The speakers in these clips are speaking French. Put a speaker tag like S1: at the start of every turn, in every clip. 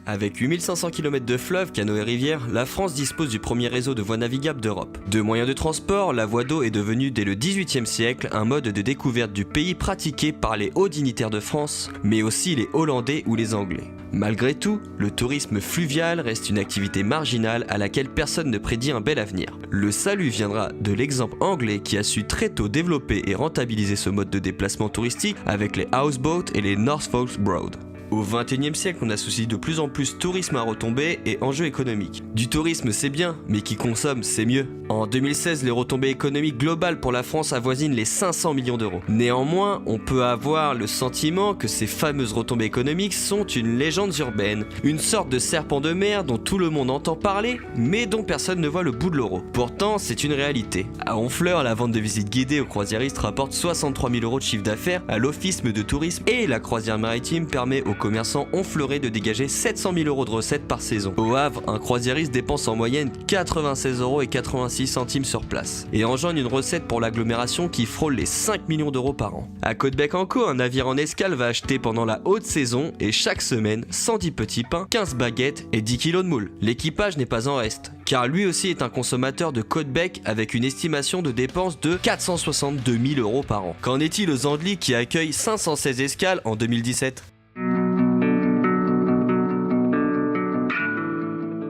S1: Avec 8500 km de fleuves, canaux et rivières, la France dispose du premier réseau de voies navigables d'Europe. De moyens de transport, la voie d'eau est devenue dès le XVIIIe siècle un mode de découverte du pays pratiqué par les hauts dignitaires de France, mais aussi les Hollandais ou les Anglais. Malgré tout, le tourisme fluvial reste une activité marginale à laquelle personne ne prédit un bel avenir. Le salut viendra de l'exemple anglais qui a su très tôt développer et rentabiliser ce mode de déplacement touristique avec les houseboats et les Norfolk Broad. Au XXIe siècle, on associe de plus en plus tourisme à retombées et enjeux économiques. Du tourisme c'est bien, mais qui consomme c'est mieux. En 2016, les retombées économiques globales pour la France avoisinent les 500 millions d'euros. Néanmoins, on peut avoir le sentiment que ces fameuses retombées économiques sont une légende urbaine, une sorte de serpent de mer dont tout le monde entend parler, mais dont personne ne voit le bout de l'euro. Pourtant, c'est une réalité. À Honfleur, la vente de visites guidées aux croisiéristes rapporte 63 000 euros de chiffre d'affaires à l'Office de tourisme et la croisière maritime permet aux commerçants honfleurés de dégager 700 000 euros de recettes par saison. Au Havre, un croisiériste dépense en moyenne 96 euros et 86 centimes sur place et engendre une recette pour l'agglomération qui frôle les 5 millions d'euros par an. À Côte-Bec-en-Caux, un navire en escale va acheter pendant la haute saison et chaque semaine 110 petits pains, 15 baguettes et 10 kilos de moules. L'équipage n'est pas en reste, car lui aussi est un consommateur de Côte-Bec avec une estimation de dépenses de 462 000 euros par an. Qu'en est-il aux Andelys qui accueillent 516 escales en 2017 ?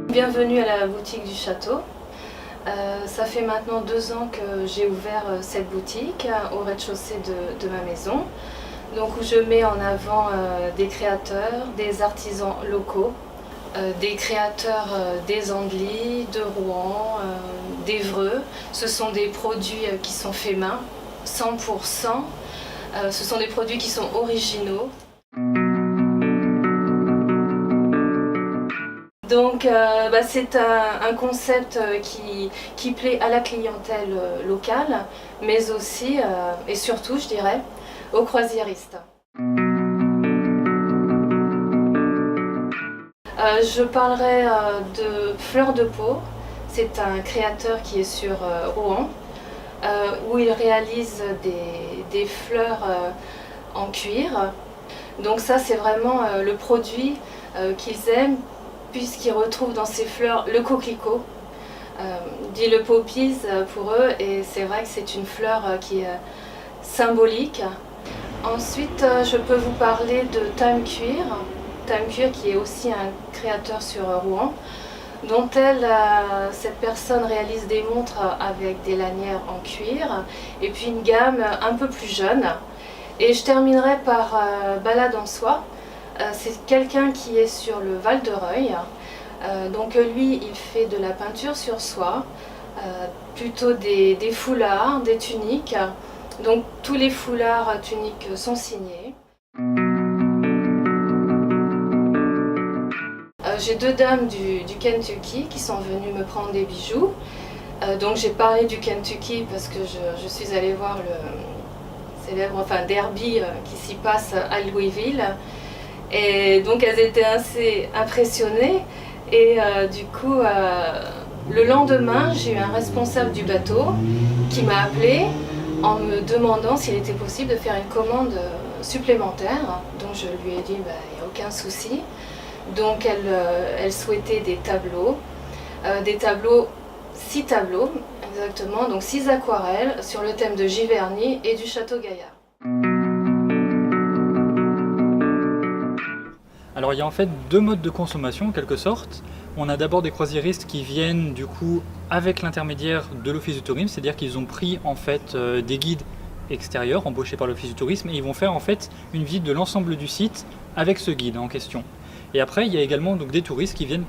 S2: Bienvenue à la boutique du château. Ça fait maintenant 2 ans que j'ai ouvert cette boutique au rez-de-chaussée de ma maison, donc où je mets en avant des créateurs, des artisans locaux, des créateurs des Andelys, de Rouen, d'Évreux. Ce sont des produits qui sont faits main, 100%. Ce sont des produits qui sont originaux. Donc c'est un concept qui plaît à la clientèle locale, mais aussi et surtout, je dirais, aux croisiéristes. Je parlerai de Fleur de Pau. C'est un créateur qui est sur Rouen, où il réalise des fleurs en cuir. Donc ça, c'est vraiment le produit qu'ils aiment, puisqu'ils retrouvent dans ces fleurs le coquelicot, dit le poppies pour eux, et c'est vrai que c'est une fleur qui est symbolique. Ensuite, je peux vous parler de Time Cuir. Time Cuir qui est aussi un créateur sur Rouen, dont cette personne réalise des montres avec des lanières en cuir, et puis une gamme un peu plus jeune. Et je terminerai par Balade en soie. C'est quelqu'un qui est sur le Val de Reuil, donc lui il fait de la peinture sur soie, plutôt des foulards, des tuniques, donc tous les foulards tuniques sont signés. J'ai 2 dames du Kentucky qui sont venues me prendre des bijoux, donc j'ai parlé du Kentucky parce que je suis allée voir le célèbre derby qui s'y passe à Louisville. Et donc elles étaient assez impressionnées et du coup le lendemain j'ai eu un responsable du bateau qui m'a appelé en me demandant s'il était possible de faire une commande supplémentaire. Donc je lui ai dit il n'y a aucun souci. Donc elle souhaitait des tableaux, 6 tableaux exactement, donc 6 aquarelles sur le thème de Giverny et du Château Gaillard.
S3: Alors il y a en fait 2 modes de consommation en quelque sorte. On a d'abord des croisiéristes qui viennent du coup avec l'intermédiaire de l'Office du tourisme, c'est-à-dire qu'ils ont pris en fait des guides extérieurs embauchés par l'Office du tourisme et ils vont faire en fait une visite de l'ensemble du site avec ce guide en question. Et après il y a également donc des touristes qui viennent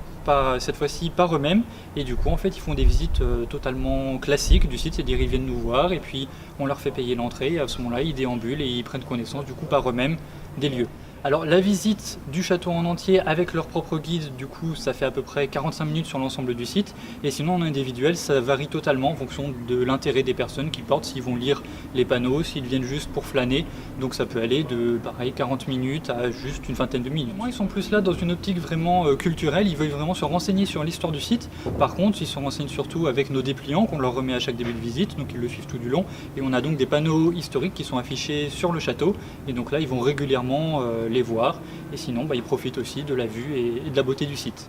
S3: cette fois-ci par eux-mêmes et du coup en fait ils font des visites totalement classiques du site, c'est-à-dire ils viennent nous voir et puis on leur fait payer l'entrée et à ce moment-là ils déambulent et ils prennent connaissance du coup par eux-mêmes des lieux. Alors la visite du château en entier avec leur propre guide, du coup ça fait à peu près 45 minutes sur l'ensemble du site. Et sinon en individuel, ça varie totalement en fonction de l'intérêt des personnes qui portent, s'ils vont lire les panneaux, s'ils viennent juste pour flâner. Donc ça peut aller de pareil 40 minutes à juste une vingtaine de minutes. Moi, ils sont plus là dans une optique vraiment culturelle, ils veulent vraiment se renseigner sur l'histoire du site. Par contre, ils se renseignent surtout avec nos dépliants qu'on leur remet à chaque début de visite, donc ils le suivent tout du long. Et on a donc des panneaux historiques qui sont affichés sur le château. Et donc là, ils vont régulièrement les voir, et sinon ils profitent aussi de la vue et de la beauté du site.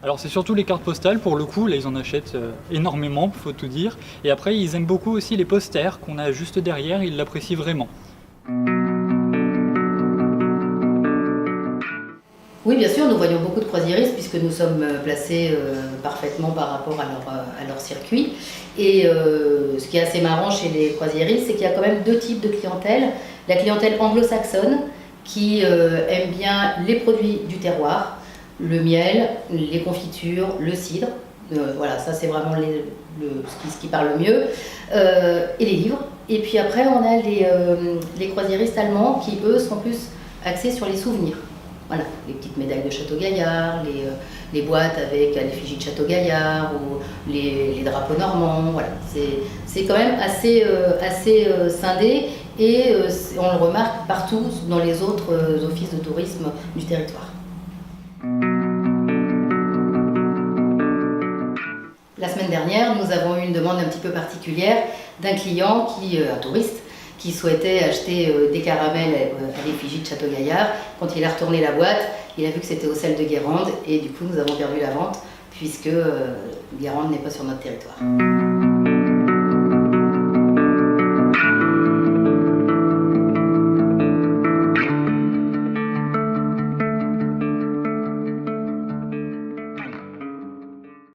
S3: Alors c'est surtout les cartes postales pour le coup, là ils en achètent énormément, faut tout dire, et après ils aiment beaucoup aussi les posters qu'on a juste derrière, ils l'apprécient vraiment.
S4: Oui, bien sûr, nous voyons beaucoup de croisiéristes puisque nous sommes placés parfaitement par rapport à leur circuit. Et ce qui est assez marrant chez les croisiéristes, c'est qu'il y a quand même deux types de clientèle. La clientèle anglo-saxonne qui aime bien les produits du terroir, le miel, les confitures, le cidre. Voilà, ça c'est vraiment ce qui parle le mieux. Et les livres. Et puis après, on a les croisiéristes allemands qui, eux, sont plus axés sur les souvenirs. Voilà, les petites médailles de Château-Gaillard, les boîtes avec l'effigie de Château-Gaillard ou les drapeaux normands. Voilà, c'est quand même assez scindé et on le remarque partout dans les autres offices de tourisme du territoire. La semaine dernière, nous avons eu une demande un petit peu particulière d'un client, un touriste, qui souhaitait acheter des caramels à l'effigie de Château-Gaillard. Quand il a retourné la boîte, il a vu que c'était au sel de Guérande et du coup nous avons perdu la vente puisque Guérande n'est pas sur notre territoire.